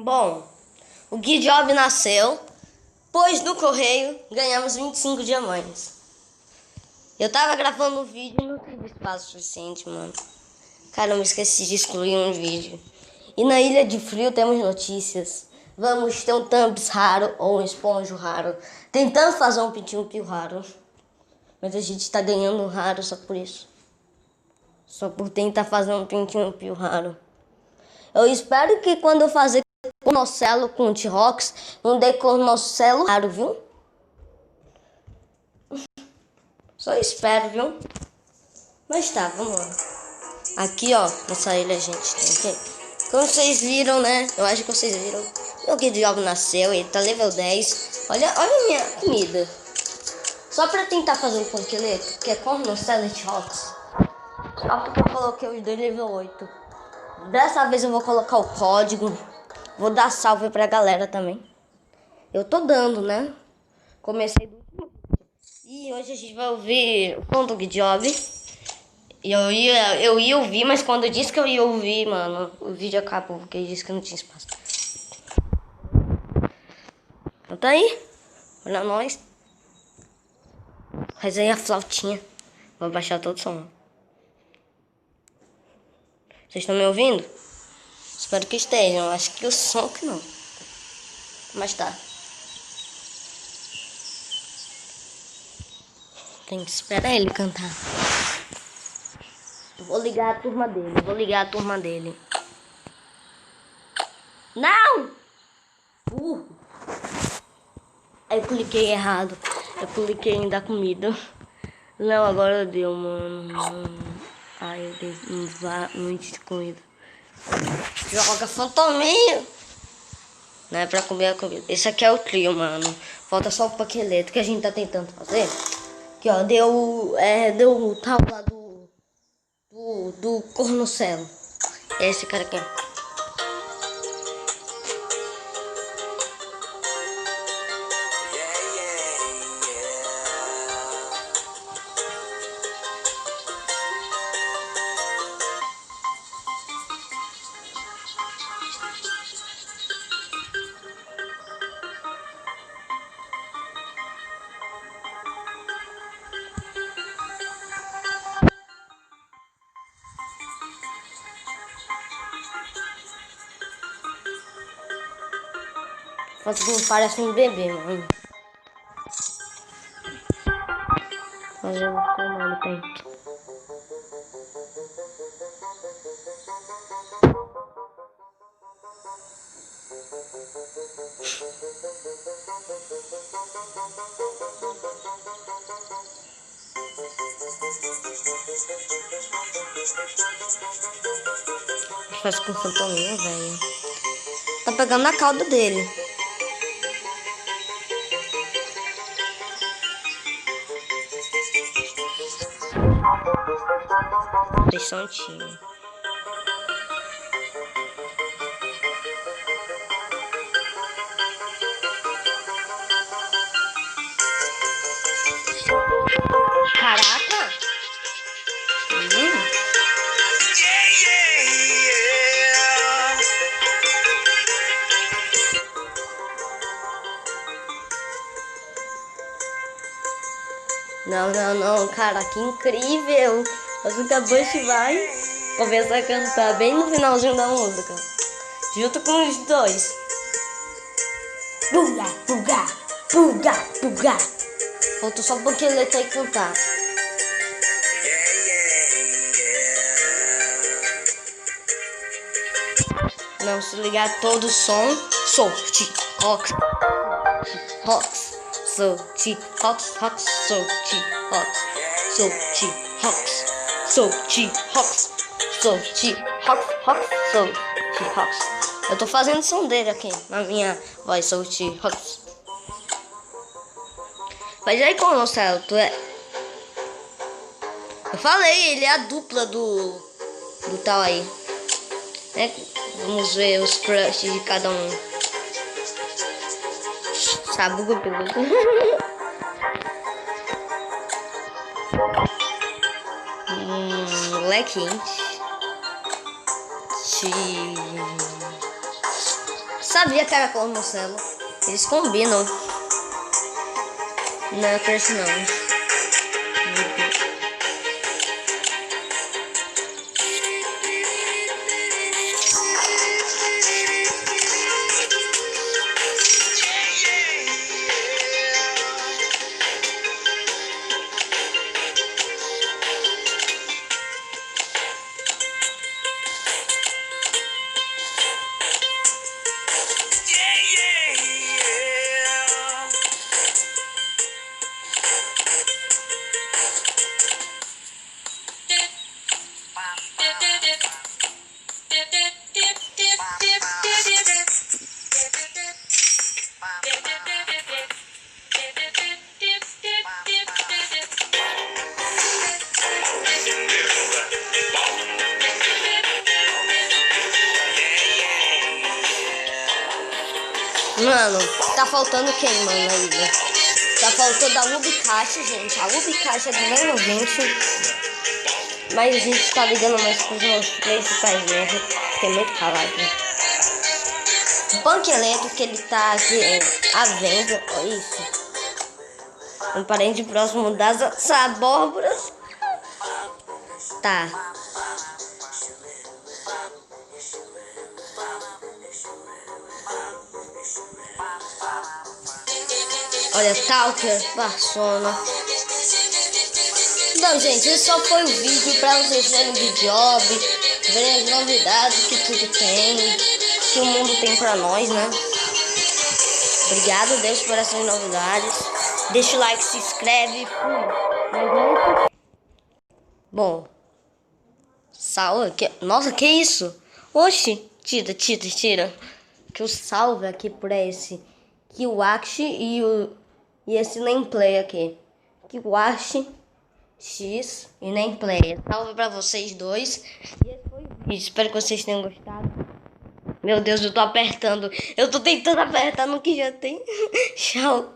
Bom, o Gui Job nasceu, pois no correio ganhamos 25 diamantes. Eu tava gravando um vídeo e não tive espaço suficiente, mano. Caramba, esqueci de excluir um vídeo. E na Ilha de Frio temos notícias. Vamos ter um Thumbs raro ou um esponjo raro. Tentando fazer um Piu raro. Mas a gente tá ganhando raro só por isso. Só por tentar fazer um Piu raro. Eu espero que quando eu fazer Cornocelo com o T-Rox, não dê Cornocelo raro, viu? Só espero, viu? Mas tá, vamos lá. Aqui, ó, nessa ilha a gente tem aqui. Como vocês viram, né? Eu acho que vocês viram. O Guilherme nasceu, ele tá level 10. Olha a minha comida. Só pra tentar fazer um panqueleto, que é Cornocelo e T-Rox. Só porque eu coloquei os dois level 8. Dessa vez eu vou colocar o código. Vou dar salve pra galera também. Eu tô dando, né? Comecei do último. E hoje a gente vai ouvir o conto do Job. Eu ia ouvir, mas quando eu disse que eu ia ouvir, mano, o vídeo acabou, porque ele disse que não tinha espaço. Então tá aí, olha nós. Faz aí a flautinha. Vou baixar todo o som. Vocês estão me ouvindo? Espero que estejam, acho que o som que não. Mas tá. Tem que esperar ele cantar. Vou ligar a turma dele. Não! Eu cliquei errado. Eu cliquei em dar comida. Não, agora deu, mano. Ai, eu dei muito de comida. Joga fantominha. Não é pra comer a comida. Esse aqui é o trio, mano. Falta só o paqueleto que a gente tá tentando fazer. Aqui, ó, deu o tal lá do Cornocelo. Esse cara aqui. Quanto que parece um bebê, mano. Fazer um comando pra ele. Faz com fantominha, velho. Tá pegando na cauda dele. Eles são um time. Caraca! Não, cara, que incrível! A Zuka Bush vai começar a cantar bem no finalzinho da música, junto com os dois. Puga, puga, puga, puga. Faltou só um pouquinho de letra e cantar. Não, se ligar todo o som, sou T-Rox, T-Rox, sou T-Rox, Rox, sou T-Rox, sou T-Rox, sou T-Rox, sou T-Rox, Rox, sou T-Rox. Eu tô fazendo som dele aqui, na minha voz, sou T-Rox. Mas aí, Cornocelo, tu é... Eu falei, ele é a dupla do tal aí. Né? Vamos ver os crushes de cada um. Sabugo peludo. Lequinte. Sabia que era com Marcelo. Eles combinam. Não, eu penso não. Meu Deus. Mano, tá faltando quem, mano, aí, né? Tá faltando a Ubicache, gente. A Ubicache é do mesmo 20. Mas a gente tá ligando mais pros meus principais mesmo. Fiquei muito calado, né? O Punk Elétrico, que ele tá aqui à venda. Olha isso. Um parente próximo das abóboras. Tá. Olha, Talker, Persona. Então, gente, esse só foi o vídeo pra vocês verem o job, verem as novidades que tudo tem, que o mundo tem pra nós, né? Obrigado, Deus, por essas novidades. Deixa o like, se inscreve. Bom, salve. Nossa, que isso? Oxi, tira. Que o salve aqui por esse Kiwashi e esse nameplay aqui. Kiwashi X e nameplay. Salve pra vocês dois. E esse foi o vídeo. Espero que vocês tenham gostado. Meu Deus, eu tô apertando. Eu tô tentando apertar no que já tem. Tchau.